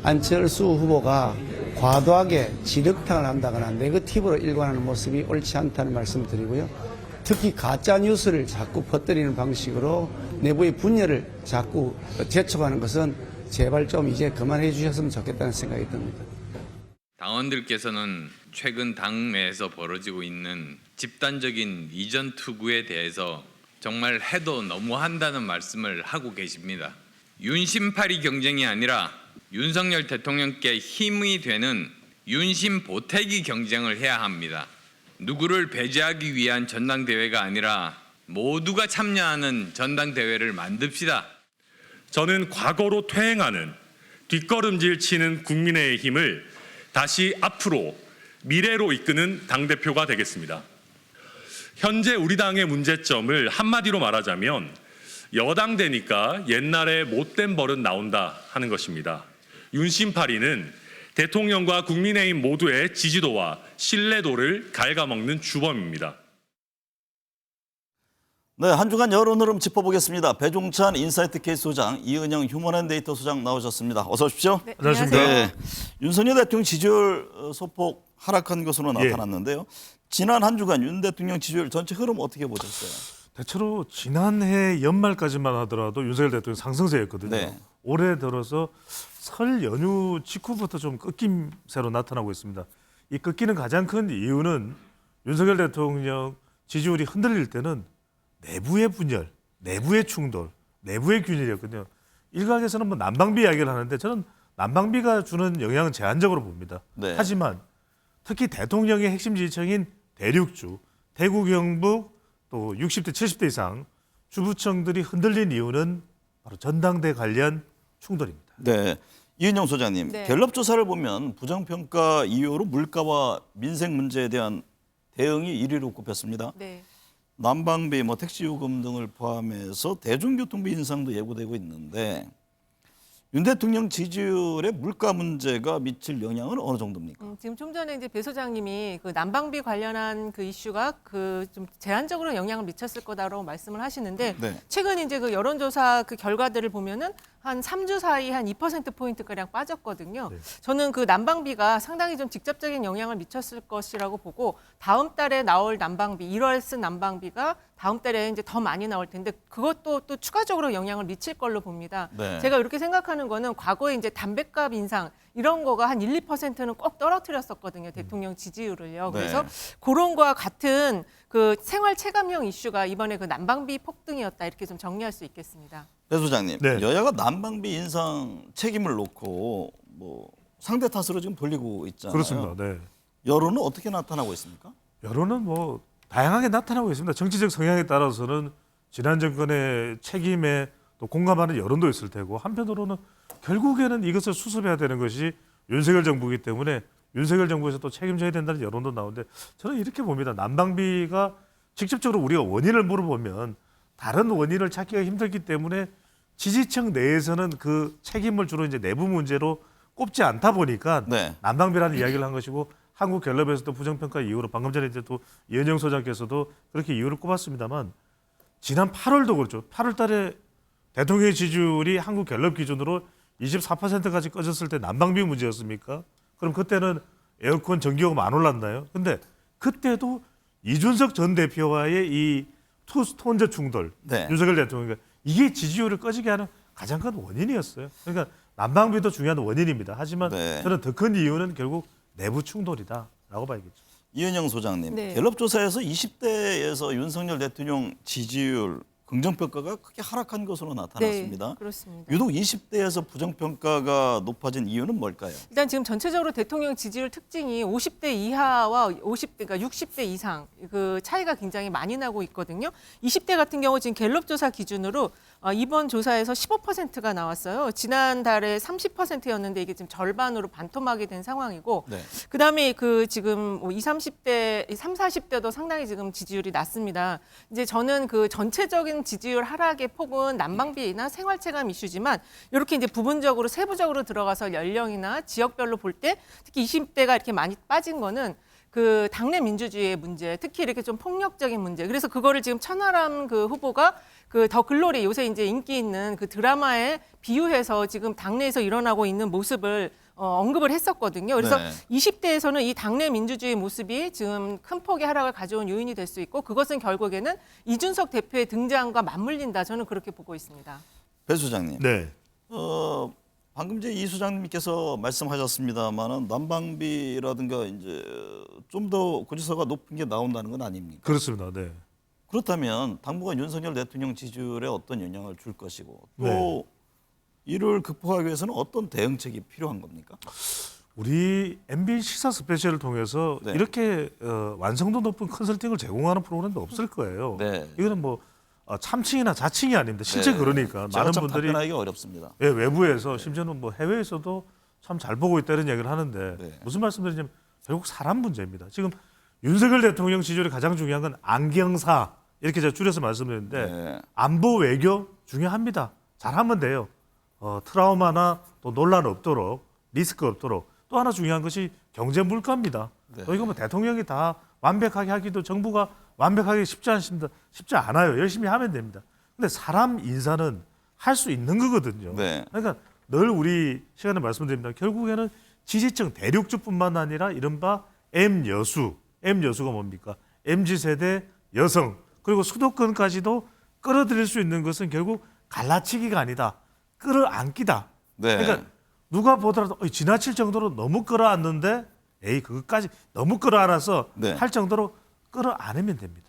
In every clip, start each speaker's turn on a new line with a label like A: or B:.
A: 안철수 후보가 과도하게 지력탕을 한다거나 네거티브로 일관하는 모습이 옳지 않다는 말씀을 드리고요. 특히 가짜 뉴스를 자꾸 퍼뜨리는 방식으로 내부의 분열을 자꾸 재촉하는 것은 제발 좀 이제 그만해 주셨으면 좋겠다는 생각이 듭니다.
B: 당원들께서는 최근 당내에서 벌어지고 있는 집단적인 이전 투구에 대해서 정말 해도 너무한다는 말씀을 하고 계십니다. 윤심팔이 경쟁이 아니라 윤석열 대통령께 힘이 되는 윤심보태기 경쟁을 해야 합니다. 누구를 배제하기 위한 전당대회가 아니라 모두가 참여하는 전당대회를 만듭시다.
C: 저는 과거로 퇴행하는 뒷걸음질 치는 국민의힘을 다시 앞으로 미래로 이끄는 당대표가 되겠습니다. 현재 우리 당의 문제점을 한마디로 말하자면 여당 되니까 옛날에 못된 버릇 나온다 하는 것입니다. 윤심파리는 대통령과 국민의힘 모두의 지지도와 신뢰도를 갉아먹는 주범입니다.
D: 네, 한 주간 여론 흐름 짚어보겠습니다. 배종찬 인사이트 케이스 소장, 이은영 휴먼앤데이터 소장 나오셨습니다. 어서 오십시오.
E: 네, 안녕하세요.
D: 네, 윤석열 대통령 지지율 소폭 하락한 것으로 나타났는데요. 지난 한 주간 윤 대통령 지지율 전체 흐름 어떻게 보셨어요?
E: 대체로 지난해 연말까지만 하더라도 윤석열 대통령 상승세였거든요.
D: 네.
E: 올해 들어서 설 연휴 직후부터 좀 꺾임세로 나타나고 있습니다. 이 꺾이는 가장 큰 이유는 윤석열 대통령 지지율이 흔들릴 때는 내부의 분열, 내부의 충돌, 내부의 균열이었거든요. 일각에서는 뭐 난방비 이야기를 하는데 저는 난방비가 주는 영향은 제한적으로 봅니다.
D: 네.
E: 하지만 특히 대통령의 핵심 지지층인 대륙주, 대구, 경북 또 60대, 70대 이상 주부층들이 흔들린 이유는 바로 전당대 관련 충돌입니다.
D: 네, 이은영 소장님,
F: 네.
D: 갤럽 조사를 보면 부정평가 이후로 물가와 민생 문제에 대한 대응이 1위로 꼽혔습니다.
F: 네.
D: 난방비, 택시 요금 등을 포함해서 대중교통비 인상도 예고되고 있는데 윤 대통령 지지율에 물가 문제가 미칠 영향은 어느 정도입니까?
F: 지금 좀 전에 이제 배 소장님이 그 난방비 관련한 그 이슈가 그 좀 제한적으로 영향을 미쳤을 거다라고 말씀을 하시는데
D: 네.
F: 최근 이제 그 여론조사 그 결과들을 보면은 한 3주 사이 한 2%포인트 가량 빠졌거든요.
E: 네.
F: 저는 그 난방비가 상당히 좀 직접적인 영향을 미쳤을 것이라고 보고 다음 달에 나올 난방비, 1월 쓴 난방비가 다음 달에 이제 더 많이 나올 텐데 그것도 또 추가적으로 영향을 미칠 걸로 봅니다.
D: 네.
F: 제가 이렇게 생각하는 거는 과거에 이제 담배값 인상 이런 거가 한 1, 2%는 꼭 떨어뜨렸었거든요. 대통령 지지율을요. 그래서
D: 네.
F: 그런 거와 같은 그 생활 체감형 이슈가 이번에 그 난방비 폭등이었다. 이렇게 좀 정리할 수 있겠습니다.
D: 배 소장님,
E: 네.
D: 여야가 난방비 인상 책임을 놓고 상대 탓으로 지금 돌리고 있잖아요.
E: 그렇습니다. 네.
D: 여론은 어떻게 나타나고 있습니까?
E: 여론은 뭐 다양하게 나타나고 있습니다. 정치적 성향에 따라서는 지난 정권의 책임에 또 공감하는 여론도 있을 테고 한편으로는 결국에는 이것을 수습해야 되는 것이 윤석열 정부이기 때문에 윤석열 정부에서 또 책임져야 된다는 여론도 나오는데 저는 이렇게 봅니다. 난방비가 직접적으로 우리가 원인을 물어보면 다른 원인을 찾기가 힘들기 때문에 지지층 내에서는 그 책임을 주로 이제 내부 문제로 꼽지 않다 보니까
D: 네.
E: 난방비라는 이야기를 한 것이고 한국갤럽에서도 부정평가 이후로 방금 전에 이제 또 이은영 소장께서도 그렇게 이유를 꼽았습니다만 지난 8월도 그렇죠. 8월 달에 대통령의 지지율이 한국갤럽 기준으로 24%까지 꺼졌을 때 난방비 문제였습니까? 그럼 그때는 에어컨 전기요금 안 올랐나요? 근데 그때도 이준석 전 대표와의 이 투스톤제 충돌,
D: 네.
E: 윤석열 대통령 이게 지지율을 꺼지게 하는 가장 큰 원인이었어요. 그러니까 난방비도 중요한 원인입니다. 하지만
D: 네.
E: 저는 더 큰 이유는 결국 내부 충돌이다라고 봐야겠죠.
D: 이은영 소장님,
F: 네.
D: 갤럽 조사에서 20대에서 윤석열 대통령 지지율 긍정평가가 크게 하락한 것으로 나타났습니다.
F: 네, 그렇습니다.
D: 유독 20대에서 부정평가가 높아진 이유는 뭘까요?
F: 일단 지금 전체적으로 대통령 지지율 특징이 50대 이하와 50대, 그러니까 60대 이상 그 차이가 굉장히 많이 나고 있거든요. 20대 같은 경우 지금 갤럽 조사 기준으로 이번 조사에서 15%가 나왔어요. 지난달에 30%였는데 이게 지금 절반으로 반토막이 된 상황이고
D: 네.
F: 그다음에 그 지금 20, 30대, 30, 40대도 상당히 지금 지지율이 낮습니다. 이제 저는 그 전체적인 지지율 하락의 폭은 난방비나 생활체감 이슈지만 이렇게 이제 부분적으로 세부적으로 들어가서 연령이나 지역별로 볼 때 특히 20대가 이렇게 많이 빠진 거는 그 당내 민주주의의 문제, 특히 이렇게 좀 폭력적인 문제. 그래서 그거를 지금 천하람 그 후보가 그 더 글로리 요새 이제 인기 있는 그 드라마에 비유해서 지금 당내에서 일어나고 있는 모습을 언급을 했었거든요. 그래서
D: 네.
F: 20대에서는 이 당내 민주주의 모습이 지금 큰 폭의 하락을 가져온 요인이 될 수 있고 그것은 결국에는 이준석 대표의 등장과 맞물린다. 저는 그렇게 보고 있습니다.
D: 배 소장님.
E: 네.
D: 방금 이제 이 소장님께서 말씀하셨습니다만은 난방비라든가 이제 좀 더 고지서가 높은 게 나온다는 건 아닙니까?
E: 그렇습니다. 네.
D: 그렇다면 당분간 윤석열 대통령 지지율에 어떤 영향을 줄 것이고 또
E: 네.
D: 이를 극복하기 위해서는 어떤 대응책이 필요한 겁니까?
E: 우리 MBN 시사 스페셜을 통해서
D: 네.
E: 이렇게 완성도 높은 컨설팅을 제공하는 프로그램도 없을 거예요.
D: 네.
E: 이거는 뭐 참칭이나 자칭이 아닙니다. 실제
D: 네.
E: 그러니까
D: 제가
E: 많은
D: 참
E: 분들이
D: 답변하기가 어렵습니다.
E: 예, 외부에서 심지어는 뭐 해외에서도 참 잘 보고 있다는 얘기를 하는데
D: 네.
E: 무슨 말씀드리냐면 결국 사람 문제입니다. 지금 윤석열 대통령 지지율이 가장 중요한 건 안경사 이렇게 제가 줄여서 말씀드렸는데
D: 네.
E: 안보 외교 중요합니다. 잘하면 돼요. 트라우마나 또 논란 없도록 리스크 없도록 또 하나 중요한 것이 경제 물가입니다.
D: 네.
E: 또 이거 뭐 대통령이 다 완벽하게 하기도 정부가 완벽하게 쉽지 않습니다. 쉽지 않아요. 열심히 하면 됩니다. 근데 사람 인사는 할 수 있는 거거든요.
D: 네.
E: 그러니까 늘 우리 시간에 말씀드립니다. 결국에는 지지층 대륙주뿐만 아니라 이른바 M여수가 뭡니까? MZ세대 여성 그리고 수도권까지도 끌어들일 수 있는 것은 결국 갈라치기가 아니다. 끌어안기다.
D: 네.
E: 그러니까 누가 보더라도 지나칠 정도로 너무 끌어안는데 그것까지 너무 끌어안아서
D: 네.
E: 할 정도로 끌어안으면 됩니다.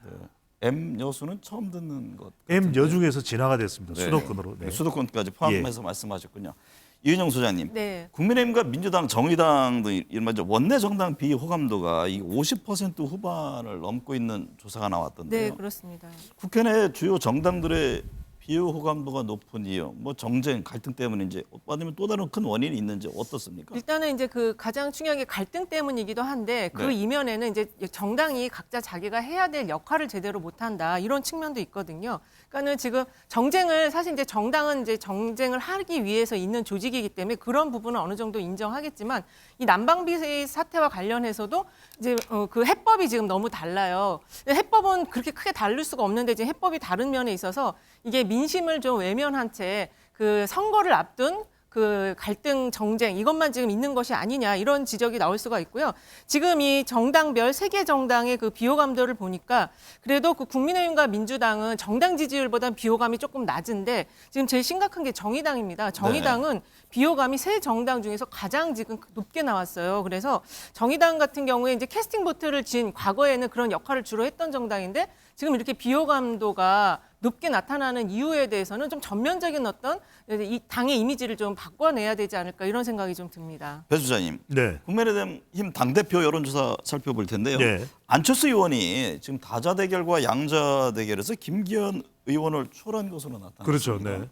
D: M 여수는 처음 듣는 것.
E: M 여중에서 진화가 됐습니다.
D: 네.
E: 수도권으로. 네.
D: 수도권까지 포함해서 말씀하셨군요. 이은영 소장님,
F: 네.
D: 국민의힘과 민주당, 정의당 등 이른바 원내 정당 비호감도가 이 50% 후반을 넘고 있는 조사가 나왔던데요.
F: 네, 그렇습니다.
D: 국회 내 주요 정당들의 비호감도가 높은 이유, 뭐 정쟁, 갈등 때문인지 아니면 또 다른 큰 원인이 있는지 어떻습니까?
F: 일단은 이제 그 가장 중요한 게 갈등 때문이기도 한데 그
D: 네.
F: 이면에는 이제 정당이 각자 자기가 해야 될 역할을 제대로 못한다 이런 측면도 있거든요. 그러니까는 지금 정쟁을 사실 이제 정당은 이제 정쟁을 하기 위해서 있는 조직이기 때문에 그런 부분은 어느 정도 인정하겠지만 이 난방비 사태와 관련해서도 이제 그 해법이 지금 너무 달라요. 해법은 그렇게 크게 다를 수가 없는데 지금 해법이 다른 면에 있어서 이게 민심을 좀 외면한 채 그 선거를 앞둔 그 갈등 정쟁 이것만 지금 있는 것이 아니냐 이런 지적이 나올 수가 있고요. 지금 이 정당별 3개 정당의 그 비호감도를 보니까 그래도 그 국민의힘과 민주당은 정당 지지율보다는 비호감이 조금 낮은데 지금 제일 심각한 게 정의당입니다. 정의당은 비호감이 3정당 중에서 가장 지금 높게 나왔어요. 그래서 정의당 같은 경우에 이제 캐스팅 보트를 진 과거에는 그런 역할을 주로 했던 정당인데 지금 이렇게 비호감도가 높게 나타나는 이유에 대해서는 좀 전면적인 어떤 이 당의 이미지를 좀 바꿔내야 되지 않을까 이런 생각이 좀 듭니다.
D: 배 소장님,
E: 네.
D: 국민의힘 당대표 여론조사 살펴볼 텐데요.
E: 네.
D: 안철수 의원이 지금 다자 대결과 양자 대결에서 김기현 의원을 초월한 것으로 나타났습니다.
E: 그렇죠. 네.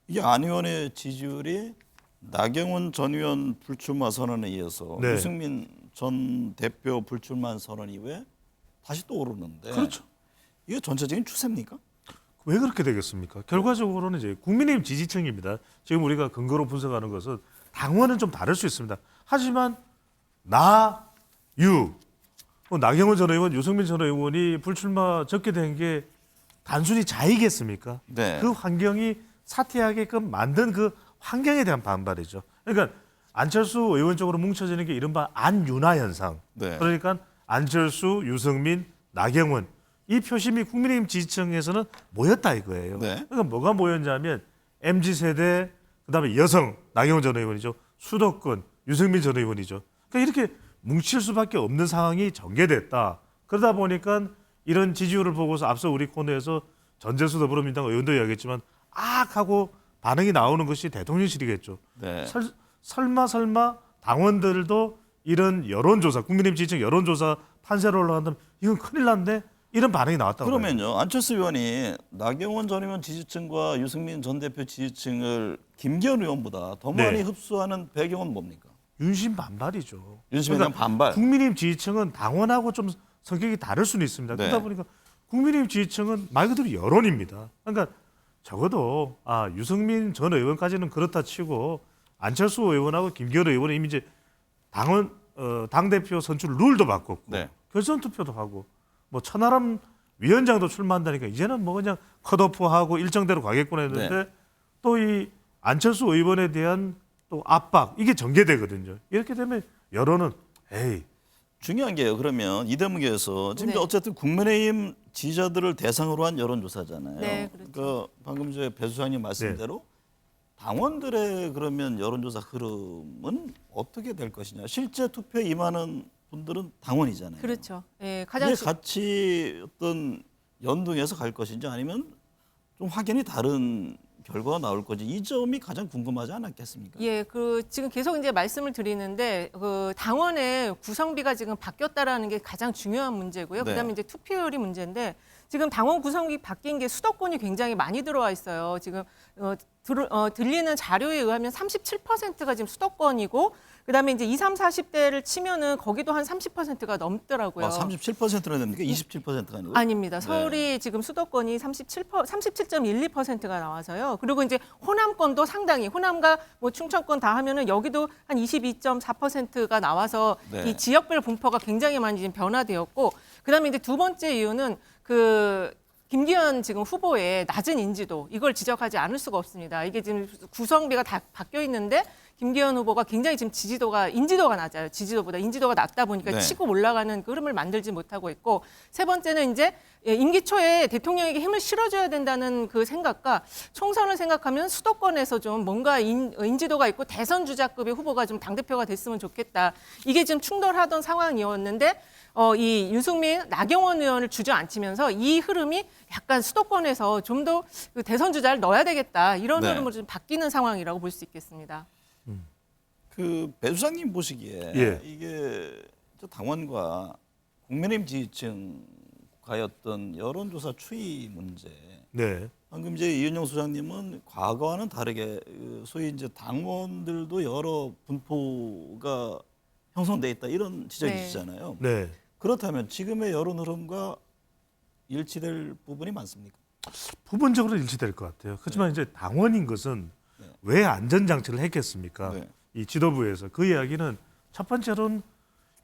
D: 이게 안 의원의 지지율이 나경원 전 의원 불출마 선언에 이어서
E: 네.
D: 유승민 전 대표 불출마 선언 이후에 다시 또 오르는데
E: 그렇죠.
D: 이게 전체적인 추세입니까?
E: 왜 그렇게 되겠습니까? 결과적으로는 이제 국민의힘 지지층입니다. 지금 우리가 근거로 분석하는 것은 당원은 좀 다를 수 있습니다. 하지만 나경원 전 의원, 유승민 전 의원이 불출마 적게 된 게 단순히 자의겠습니까?
D: 네.
E: 그 환경이 사퇴하게끔 만든 그 환경에 대한 반발이죠. 그러니까 안철수 의원 쪽으로 뭉쳐지는 게 이른바 안윤화 현상.
D: 네.
E: 그러니까 안철수, 유승민, 나경원 이 표심이 국민의힘 지지층에서는 모였다 이거예요.
D: 네.
E: 그러니까 뭐가 모였냐면 MZ세대, 그다음에 여성, 나경원 전 의원이죠. 수도권, 유승민 전 의원이죠. 그러니까 이렇게 뭉칠 수밖에 없는 상황이 전개됐다. 그러다 보니까 이런 지지율을 보고서 앞서 우리 코너에서 전재수 더불어민주당 의원도 이야기했지만 하고 반응이 나오는 것이 대통령실이겠죠.
D: 네.
E: 설마 당원들도 이런 여론조사, 국민의힘 지지층 여론조사 판세로 올라간다면 이건 큰일 났네. 이런 반응이 나왔다고.
D: 그러면요, 안철수 의원이 나경원 전 의원 지지층과 유승민 전 대표 지지층을 김기현 의원보다 더 많이
E: 네.
D: 흡수하는 배경은 뭡니까?
E: 윤심 반발이죠.
D: 윤심에 대한 반발.
E: 국민의힘 지지층은 당원하고 좀 성격이 다를 수는 있습니다.
D: 네.
E: 그러다 보니까 국민의힘 지지층은 말 그대로 여론입니다. 그러니까 적어도 유승민 전 의원까지는 그렇다 치고 안철수 의원하고 김기현 의원은 이미 이제 당원 당대표 선출 룰도 바꿨고
D: 네.
E: 결선 투표도 하고 뭐 천하람 위원장도 출마한다니까 이제는 뭐 그냥 컷오프하고 일정대로 가겠구나 했는데
D: 네.
E: 또 이 안철수 의원에 대한 또 압박 이게 전개되거든요. 이렇게 되면 여론은 에이
D: 중요한 게요. 그러면 이 대목에서 지금
F: 네.
D: 어쨌든 국민의힘 지지자들을 대상으로 한 여론조사잖아요.
F: 네, 그렇죠.
D: 그 방금 배 수장님 말씀대로 당원들의 그러면 여론조사 흐름은 어떻게 될 것이냐. 실제 투표에 임하는 분들은 당원이잖아요.
F: 그렇죠. 예, 가장
D: 이게 같이 어떤 연동해서 갈 것인지 아니면 좀 확연히 다른 결과가 나올 건지 이 점이 가장 궁금하지 않았겠습니까?
F: 예, 그 지금 계속 이제 말씀을 드리는데 그 당원의 구성비가 지금 바뀌었다라는 게 가장 중요한 문제고요.
D: 네.
F: 그다음에 이제 투표율이 문제인데 지금 당원 구성비 바뀐 게 수도권이 굉장히 많이 들어와 있어요. 지금 들리는 자료에 의하면 37%가 지금 수도권이고 그다음에 이제 20, 40대를 치면은 거기도 한 30%가 넘더라고요.
D: 37%나 됩니까? 27%가 아니고?
F: 아닙니다. 서울이 지금 수도권이 37.12%가 나와서요. 그리고 이제 호남권도 상당히 호남과 뭐 충청권 다 하면은 여기도 한 22.4%가 나와서
D: 네.
F: 이 지역별 분포가 굉장히 많이 지금 변화되었고 그다음에 이제 두 번째 이유는 그 김기현 지금 후보의 낮은 인지도 이걸 지적하지 않을 수가 없습니다. 이게 지금 구성비가 다 바뀌어 있는데 김기현 후보가 굉장히 지금 인지도가 낮아요. 지지도보다 인지도가 낮다 보니까
D: 네.
F: 치고 올라가는 그 흐름을 만들지 못하고 있고 세 번째는 이제 임기 초에 대통령에게 힘을 실어줘야 된다는 그 생각과 총선을 생각하면 수도권에서 좀 뭔가 인지도가 있고 대선 주자급의 후보가 좀 당대표가 됐으면 좋겠다. 이게 지금 충돌하던 상황이었는데 이 유승민, 나경원 의원을 주저앉히면서 이 흐름이 약간 수도권에서 좀 더 그 대선 주자를 넣어야 되겠다. 이런
D: 네.
F: 흐름으로 좀 바뀌는 상황이라고 볼 수 있겠습니다.
D: 그 배 수장님 보시기에
E: 예.
D: 이게 당원과 국민의힘 지지층과의 어떤 여론조사 추이 문제.
E: 네.
D: 방금 이제 이은영 소장님은 과거와는 다르게 소위 이제 당원들도 여러 분포가 형성돼 있다 이런 지적이시잖아요.
E: 네.
D: 그렇다면 지금의 여론 흐름과 일치될 부분이 많습니까?
E: 부분적으로 일치될 것 같아요. 하지만 이제 당원인 것은 왜 안전장치를 했겠습니까?
D: 네.
E: 이 지도부에서 그 이야기는 첫 번째로는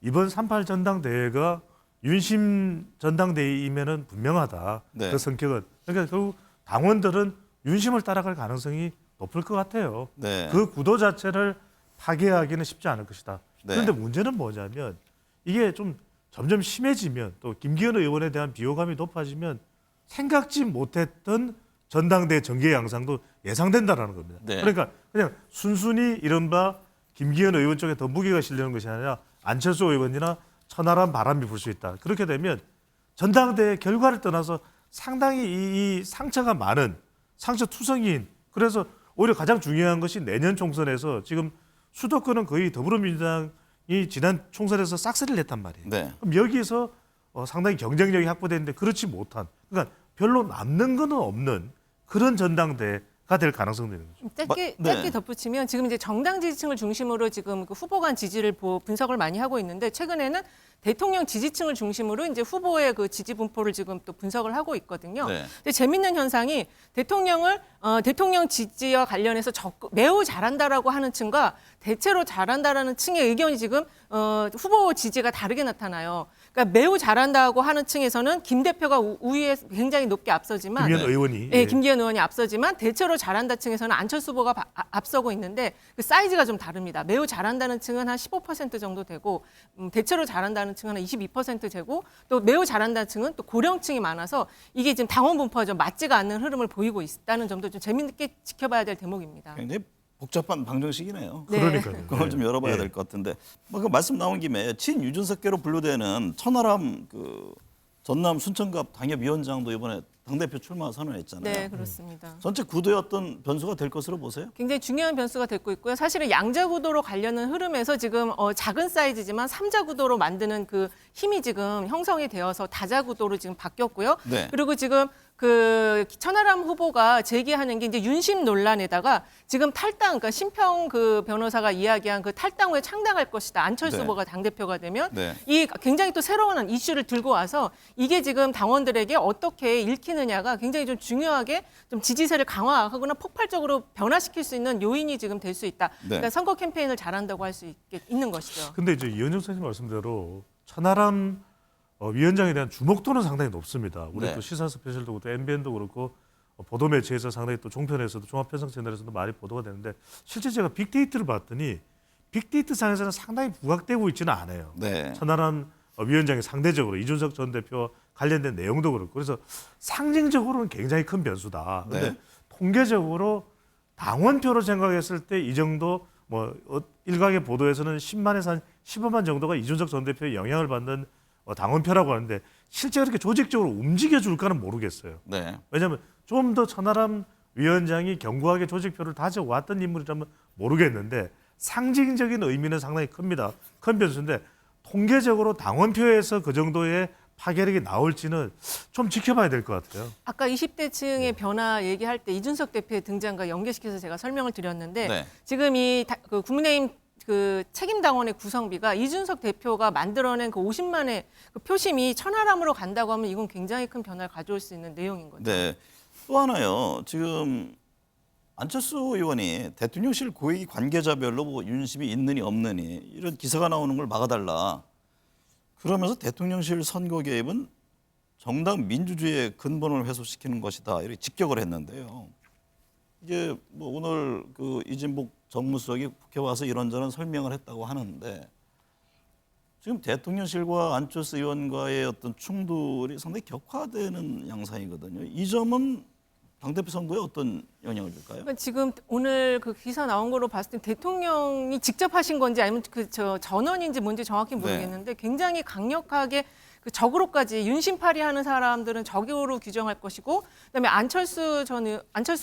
E: 이번 38 전당대회가 윤심 전당대회이면은 분명하다.
D: 네.
E: 그 성격은 그러니까 결국 당원들은 윤심을 따라갈 가능성이 높을 것 같아요.
D: 네.
E: 그 구도 자체를 파괴하기는 쉽지 않을 것이다.
D: 네.
E: 그런데 문제는 뭐냐면 이게 좀 점점 심해지면 또 김기현 의원에 대한 비호감이 높아지면 생각지 못했던 전당대 정계 양상도 예상된다라는 겁니다.
D: 네.
E: 그러니까 그냥 순순히 이른바 김기현 의원 쪽에 더 무게가 실리는 것이 아니라 안철수 의원이나 천하람 바람이 불 수 있다. 그렇게 되면 전당대 결과를 떠나서 상당히 이 상처가 많은 상처 투성이인 그래서 오히려 가장 중요한 것이 내년 총선에서 지금 수도권은 거의 더불어민주당이 지난 총선에서 싹쓸이를 했단 말이에요.
D: 네.
E: 그럼 여기서 상당히 경쟁력이 확보되는데 그렇지 못한 그러니까 별로 남는 건 없는 그런 전당대가 될 가능성도 있는 거죠.
F: 짧게
D: 네.
F: 덧붙이면 지금 이제 정당 지지층을 중심으로 지금 그 후보 간 지지를 분석을 많이 하고 있는데 최근에는 대통령 지지층을 중심으로 이제 후보의 그 지지 분포를 지금 또 분석을 하고 있거든요.
D: 네.
F: 근데 재밌는 현상이 대통령 지지와 관련해서 매우 잘한다라고 하는 층과 대체로 잘한다라는 층의 의견이 지금 후보 지지가 다르게 나타나요. 그러니까 매우 잘한다고 하는 층에서는 김 대표가 우위에 굉장히 높게 앞서지만
E: 김기현 의원이
F: 네, 김기현 의원이 앞서지만 대체로 잘한다 층에서는 안철수 후보가 앞서고 있는데 그 사이즈가 좀 다릅니다. 매우 잘한다는 층은 한 15% 정도 되고 대체로 잘한다는 층은 한 22% 되고 또 매우 잘한다는 층은 또 고령층이 많아서 이게 지금 당원 분포가 좀 맞지가 않는 흐름을 보이고 있다는 점도 좀 재미있게 지켜봐야 될 대목입니다.
D: 굉장히 복잡한 방정식이네요.
F: 네.
E: 그러니까요.
D: 그걸 좀 열어봐야
E: 예.
D: 될 것 같은데 그 말씀 나온 김에 친유준석계로 분류되는 천하람 그 전남 순천갑 당협위원장도 이번에 당대표 출마 선언했잖아요.
F: 네, 그렇습니다.
D: 전체 구도의 어떤 변수가 될 것으로 보세요?
F: 굉장히 중요한 변수가 되고 있고요. 사실은 양자 구도로 가려는 흐름에서 지금 작은 사이즈지만 삼자 구도로 만드는 그 힘이 지금 형성이 되어서 다자 구도로 지금 바뀌었고요.
D: 네.
F: 그리고 지금 그 천하람 후보가 제기하는 게 이제 윤심 논란에다가 지금 탈당, 그러니까 심평 그 변호사가 이야기한 그 탈당 후에 창당할 것이다. 안철수
D: 네.
F: 후보가 당대표가 되면
D: 네.
F: 이 굉장히 또 새로운 이슈를 들고 와서 이게 지금 당원들에게 어떻게 읽히느냐가 굉장히 좀 중요하게 좀 지지세를 강화하거나 폭발적으로 변화시킬 수 있는 요인이 지금 될 수 있다.
D: 네.
F: 그러니까 선거 캠페인을 잘한다고 할 수 있는 것이죠.
E: 근데 이제 이현정 선생님 말씀대로 천하람 위원장에 대한 주목도는 상당히 높습니다. 우리
D: 네.
E: 또 시사 스페셜도 그렇고 MBN도 그렇고 보도 매체에서 상당히 또 종편에서도 종합편성 채널에서도 많이 보도가 되는데 실제 제가 빅데이터를 봤더니 빅데이터 상에서는 상당히 부각되고 있지는 않아요.
D: 네.
E: 천하람 위원장이 상대적으로 이준석 전 대표와 관련된 내용도 그렇고 그래서 상징적으로는 굉장히 큰 변수다. 근데
D: 네.
E: 통계적으로 당원표로 생각했을 때 이 정도 뭐 일각의 보도에서는 10만에서 한 15만 정도가 이준석 전 대표의 영향을 받는 당원표라고 하는데 실제 그렇게 조직적으로 움직여 줄까는 모르겠어요.
D: 네.
E: 왜냐하면 좀 더 천하람 위원장이 견고하게 조직표를 다져왔던 인물이라면 모르겠는데 상징적인 의미는 상당히 큽니다. 큰 변수인데 통계적으로 당원표에서 그 정도의 파괴력이 나올지는 좀 지켜봐야 될 것 같아요.
F: 아까 20대층의 변화 얘기할 때 이준석 대표의 등장과 연계시켜서 제가 설명을 드렸는데
D: 네.
F: 지금 그 국민의힘 그 책임당원의 구성비가 이준석 대표가 만들어낸 그 50만의 그 표심이 천하람으로 간다고 하면 이건 굉장히 큰 변화를 가져올 수 있는 내용인 거죠.
D: 네. 또 하나요. 지금 안철수 의원이 대통령실 고위 관계자별로 뭐 윤심이 있느니 없느니 이런 기사가 나오는 걸 막아달라. 그러면서 대통령실 선거 개입은 정당 민주주의의 근본을 훼손시키는 것이다. 이렇게 직격을 했는데요. 이게 뭐 오늘 그 이진복 정무수석이 국회 와서 이런저런 설명을 했다고 하는데 지금 대통령실과 안철수 의원과의 어떤 충돌이 상당히 격화되는 양상이거든요. 이 점은 당대표 선거에 어떤 영향을 줄까요?
F: 그러니까 지금 오늘 그 기사 나온 걸로 봤을 때 대통령이 직접 하신 건지 아니면 그 전원인지 뭔지 정확히 모르겠는데 굉장히 강력하게 그 적으로까지 윤심팔이 하는 사람들은 적으로 규정할 것이고 그다음에 안철수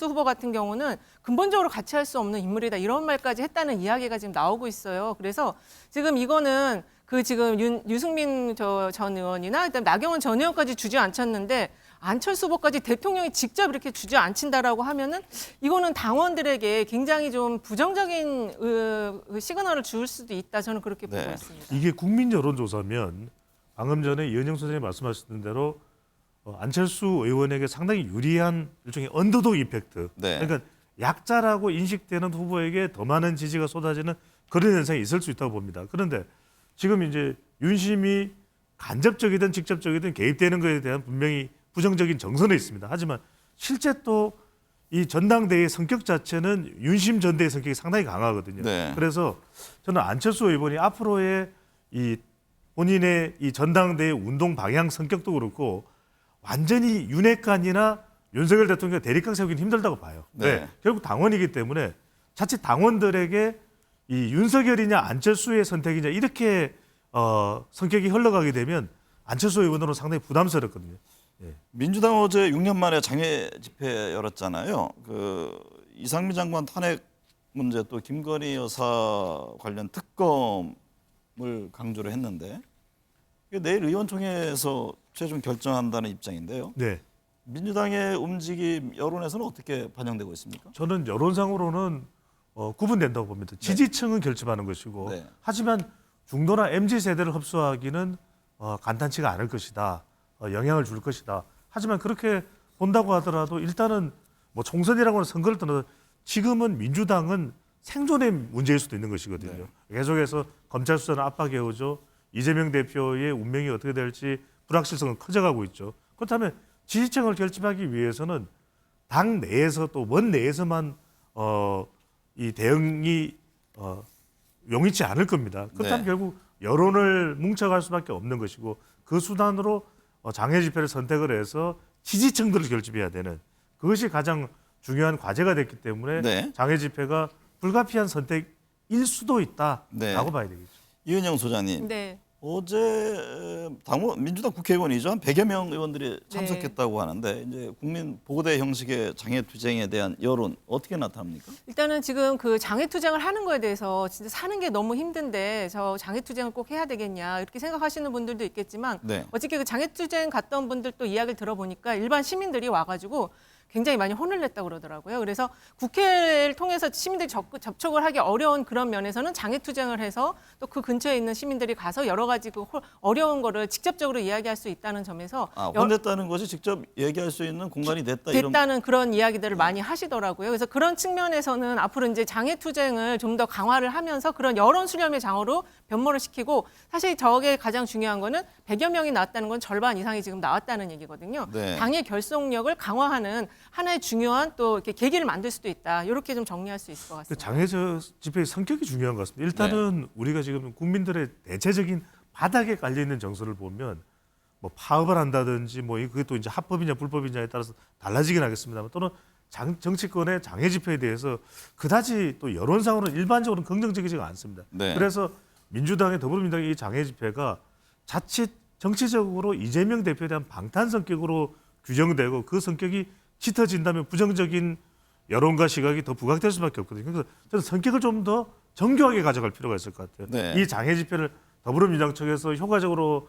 F: 후보 같은 경우는 근본적으로 같이 할 수 없는 인물이다 이런 말까지 했다는 이야기가 지금 나오고 있어요. 그래서 지금 이거는 그 지금 유승민 전 의원이나 그다음에 나경원 전 의원까지 주저앉혔는데 안철수 후보까지 대통령이 직접 이렇게 주저앉힌다라고 하면은 이거는 당원들에게 굉장히 좀 부정적인 시그널을 줄 수도 있다. 저는 그렇게 보고
D: 네.
F: 있습니다.
E: 이게 국민 여론조사면 방금 전에 이현영 선생님이 말씀하셨던 대로 안철수 의원에게 상당히 유리한 일종의 언더독 이펙트.
D: 네.
E: 그러니까 약자라고 인식되는 후보에게 더 많은 지지가 쏟아지는 그런 현상이 있을 수 있다고 봅니다. 그런데 지금 이제 윤심이 간접적이든 직접적이든 개입되는 것에 대한 분명히 부정적인 정서는 있습니다. 하지만 실제 또 이 전당대회의 성격 자체는 윤심 전대의 성격이 상당히 강하거든요.
D: 네.
E: 그래서 저는 안철수 의원이 앞으로의 이 본인의 이 전당대회 운동 방향 성격도 그렇고 완전히 윤핵관이나 윤석열 대통령과 대립각 세우기는 힘들다고 봐요.
D: 네.
E: 네. 결국 당원이기 때문에 자칫 당원들에게 이 윤석열이냐 안철수의 선택이냐 이렇게 성격이 흘러가게 되면 안철수 의원으로 상당히 부담스럽거든요.
D: 민주당 어제 6년 만에 장외 집회 열었잖아요. 그 이상민 장관 탄핵 문제 또 김건희 여사 관련 특검을 강조를 했는데 이게 내일 의원총회에서 최종 결정한다는 입장인데요.
E: 네.
D: 민주당의 움직임 여론에서는 어떻게 반영되고 있습니까?
E: 저는 여론상으로는 구분된다고 봅니다. 지지층은 결집하는 것이고
D: 네.
E: 하지만 중도나 MZ 세대를 흡수하기는 간단치가 않을 것이다. 영향을 줄 것이다. 하지만 그렇게 본다고 하더라도 일단은 뭐 총선이라고는 선거를 떠나서 지금은 민주당은 생존의 문제일 수도 있는 것이거든요. 계속해서 검찰 수사는 압박해 오죠. 이재명 대표의 운명이 어떻게 될지 불확실성은 커져가고 있죠. 그렇다면 지지층을 결집하기 위해서는 당 내에서 또 원 내에서만 이 대응이 용이치 않을 겁니다. 그렇다면
D: 네.
E: 결국 여론을 뭉쳐갈 수밖에 없는 것이고 그 수단으로 장외 집회를 선택을 해서 지지층들을 결집해야 되는 그것이 가장 중요한 과제가 됐기 때문에
D: 네.
E: 장외 집회가 불가피한 선택일 수도 있다라고
D: 네.
E: 봐야 되겠죠.
D: 이은영 소장님,
F: 네.
D: 어제 민주당 국회의원이죠. 한 100여 명 의원들이 참석했다고 하는데 이제 국민 보고대 형식의 장애투쟁에 대한 여론 어떻게 나타납니까?
F: 일단은 지금 그 장애투쟁을 하는 거에 대해서 진짜 사는 게 너무 힘든데 저 장애투쟁을 꼭 해야 되겠냐 이렇게 생각하시는 분들도 있겠지만
D: 네.
F: 어저께 그 장애투쟁 갔던 분들 또 이야기를 들어보니까 일반 시민들이 와가지고 굉장히 많이 혼을 냈다고 그러더라고요. 그래서 국회를 통해서 시민들이 접촉을 하기 어려운 그런 면에서는 장애투쟁을 해서 또 그 근처에 있는 시민들이 가서 여러 가지 그 어려운 거를 직접적으로 이야기할 수 있다는 점에서
D: 혼냈다는 것이 직접 얘기할 수 있는 공간이
F: 됐다는 그런 이야기들을 많이 하시더라고요. 그래서 그런 측면에서는 앞으로 이제 장애투쟁을 좀 더 강화를 하면서 그런 여론 수렴의 장으로 변모를 시키고 사실 저게 가장 중요한 거는 100여 명이 나왔다는 건 절반 이상이 지금 나왔다는 얘기거든요.
D: 네.
F: 당의 결속력을 강화하는 하나의 중요한 또 이렇게 계기를 만들 수도 있다. 이렇게 좀 정리할 수 있을 것 같습니다.
E: 장애 집회의 성격이 중요한 것 같습니다. 일단은 우리가 지금 국민들의 대체적인 바닥에 깔려 있는 정서를 보면 뭐 파업을 한다든지 뭐 그게 또 이제 합법이냐 불법이냐에 따라서 달라지긴 하겠습니다만 또는 정치권의 장애 집회에 대해서 그다지 또 여론상으로는 일반적으로는 긍정적이지가 않습니다.
D: 네.
E: 그래서 민주당의 더불어민주당의 이 장애 집회가 자칫 정치적으로 이재명 대표에 대한 방탄 성격으로 규정되고 그 성격이 짙어진다면 부정적인 여론과 시각이 더 부각될 수밖에 없거든요. 그래서 저는 성격을 좀 더 정교하게 가져갈 필요가 있을 것 같아요.
D: 네.
E: 이 장애 집회를 더불어민주당 측에서 효과적으로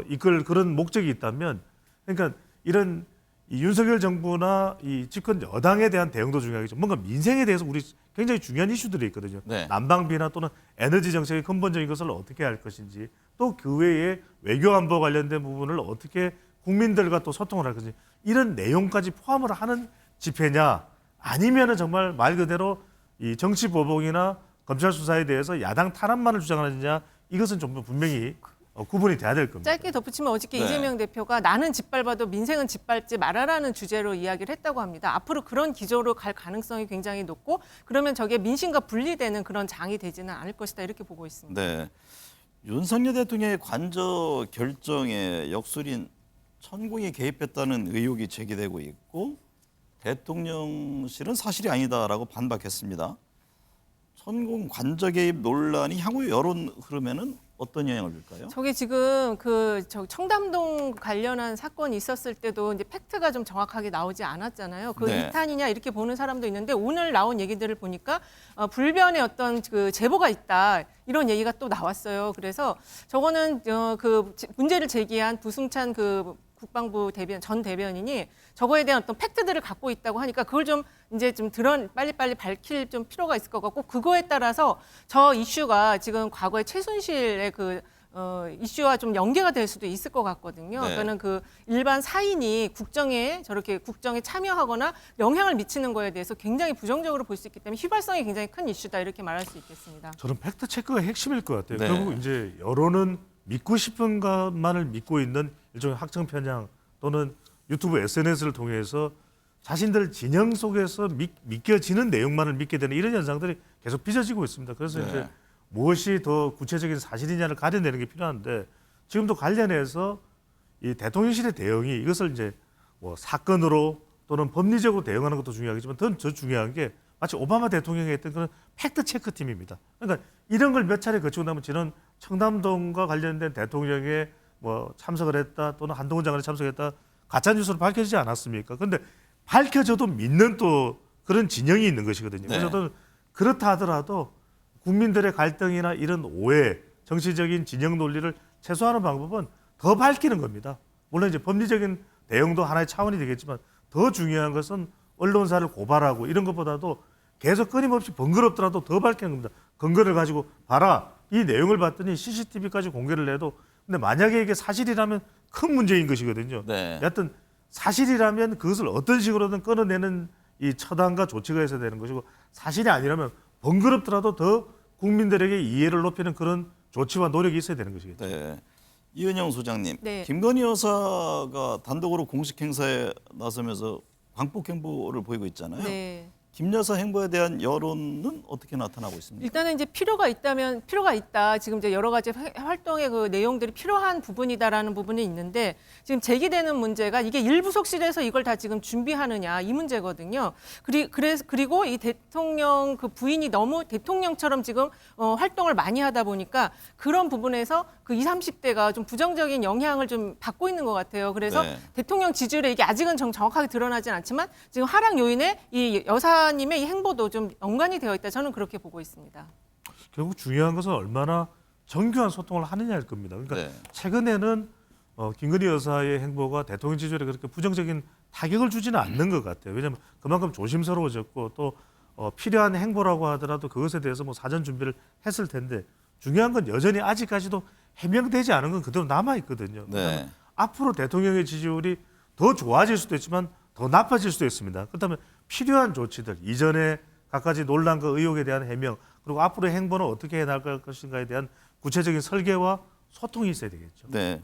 E: 이끌 그런 목적이 있다면, 그러니까 이런 이 윤석열 정부나 이 집권 여당에 대한 대응도 중요하겠죠. 뭔가 민생에 대해서 우리 굉장히 중요한 이슈들이 있거든요.
D: 네.
E: 난방비나 또는 에너지 정책의 근본적인 것을 어떻게 할 것인지, 또 그 외에 외교 안보 관련된 부분을 어떻게 국민들과 또 소통을 할 것인지, 이런 내용까지 포함을 하는 집회냐, 아니면은 정말 말 그대로 이 정치 보복이나 검찰 수사에 대해서 야당 탄압만을 주장하느냐, 이것은 좀 분명히 구분이 돼야 될 겁니다.
F: 짧게 덧붙이면 어저께
D: 네.
F: 이재명 대표가 나는 짓밟아도 민생은 짓밟지 말아라는 주제로 이야기를 했다고 합니다. 앞으로 그런 기조로 갈 가능성이 굉장히 높고 그러면 저게 민심과 분리되는 그런 장이 되지는 않을 것이다 이렇게 보고 있습니다.
D: 네. 윤석열 대통령의 관저 결정에 역술인 천공이 개입했다는 의혹이 제기되고 있고 대통령실은 사실이 아니다라고 반박했습니다. 천공 관저 개입 논란이 향후 여론 흐름에는 어떤 영향을 줄까요?
F: 저게 지금 그 청담동 관련한 사건이 있었을 때도 이제 팩트가 좀 정확하게 나오지 않았잖아요. 그
D: 네.
F: 이탄이냐 이렇게 보는 사람도 있는데 오늘 나온 얘기들을 보니까 불변의 어떤 그 제보가 있다 이런 얘기가 또 나왔어요. 그래서 저거는 그 문제를 제기한 부승찬 그 국방부 전 대변인이 저거에 대한 어떤 팩트들을 갖고 있다고 하니까 그걸 좀 이제 좀 빨리빨리 밝힐 좀 필요가 있을 것 같고 그거에 따라서 저 이슈가 지금 과거에 최순실의 그 이슈와 좀 연계가 될 수도 있을 것 같거든요.
D: 네.
F: 그러니까는 그 일반 사인이 국정에 참여하거나 영향을 미치는 거에 대해서 굉장히 부정적으로 볼 수 있기 때문에 휘발성이 굉장히 큰 이슈다 이렇게 말할 수 있겠습니다.
E: 저는 팩트 체크가 핵심일 것 같아요.
D: 네.
E: 결국 이제 여론은 믿고 싶은 것만을 믿고 있는 일종의 확정 편향 또는 유튜브 SNS를 통해서 자신들 진영 속에서 믿겨지는 내용만을 믿게 되는 이런 현상들이 계속 빚어지고 있습니다. 그래서
D: 네.
E: 이제 무엇이 더 구체적인 사실이냐를 가려내는 게 필요한데 지금도 관련해서 이 대통령실의 대응이 이것을 이제 뭐 사건으로 또는 법리적으로 대응하는 것도 중요하겠지만 더 중요한 게 마치 오바마 대통령이 했던 그런 팩트 체크 팀입니다. 그러니까 이런 걸 몇 차례 거치고 나면 지난 청담동과 관련된 대통령의 뭐 참석을 했다 또는 한동훈 장관이 참석했다 가짜 뉴스로 밝혀지지 않았습니까? 그런데 밝혀져도 믿는 또 그런 진영이 있는 것이거든요.
D: 네.
E: 그래서 저는 그렇다 하더라도 국민들의 갈등이나 이런 오해, 정치적인 진영 논리를 최소화하는 방법은 더 밝히는 겁니다. 물론 이제 법리적인 대응도 하나의 차원이 되겠지만 더 중요한 것은 언론사를 고발하고 이런 것보다도 계속 끊임없이 번거롭더라도 더 밝히는 겁니다. 근거를 가지고 봐라. 이 내용을 봤더니 CCTV까지 공개를 해도 근데 만약에 이게 사실이라면 큰 문제인 것이거든요.
D: 네.
E: 여하튼 사실이라면 그것을 어떤 식으로든 끊어내는 이 처단과 조치가 있어야 되는 것이고 사실이 아니라면 번거롭더라도 더 국민들에게 이해를 높이는 그런 조치와 노력이 있어야 되는 것이겠죠.
D: 네. 이은영 소장님,
F: 네.
D: 김건희 여사가 단독으로 공식 행사에 나서면서 광폭 행보를 보이고 있잖아요.
F: 네.
D: 김 여사 행보에 대한 여론은 어떻게 나타나고 있습니까?
F: 일단은 이제 필요가 있다. 지금 이제 여러 가지 활동의 그 내용들이 필요한 부분이다라는 부분이 있는데 지금 제기되는 문제가 이게 일부속실에서 이걸 다 지금 준비하느냐 이 문제거든요. 그리고 이 대통령 그 부인이 너무 대통령처럼 지금 활동을 많이 하다 보니까 그런 부분에서 그 20, 30대가 좀 부정적인 영향을 좀 받고 있는 것 같아요. 그래서
D: 네.
F: 대통령 지지율에 이게 아직은 정확하게 드러나진 않지만 지금 하락 요인에 이 여사님의 이 행보도 좀 연관이 되어 있다. 저는 그렇게 보고 있습니다.
E: 결국 중요한 것은 얼마나 정교한 소통을 하느냐일 겁니다. 그러니까
D: 네.
E: 최근에는 김건희 여사의 행보가 대통령 지지율에 그렇게 부정적인 타격을 주지는 않는 것 같아요. 왜냐하면 그만큼 조심스러워졌고 또 필요한 행보라고 하더라도 그것에 대해서 뭐 사전 준비를 했을 텐데 중요한 건 여전히 아직까지도 해명되지 않은 건 그대로 남아 있거든요.
D: 네.
E: 앞으로 대통령의 지지율이 더 좋아질 수도 있지만 더 나빠질 수도 있습니다. 그렇다면 필요한 조치들, 이전에 갖가지 논란과 의혹에 대한 해명, 그리고 앞으로의 행보는 어떻게 해나갈 것인가에 대한 구체적인 설계와 소통이 있어야 되겠죠.
D: 네.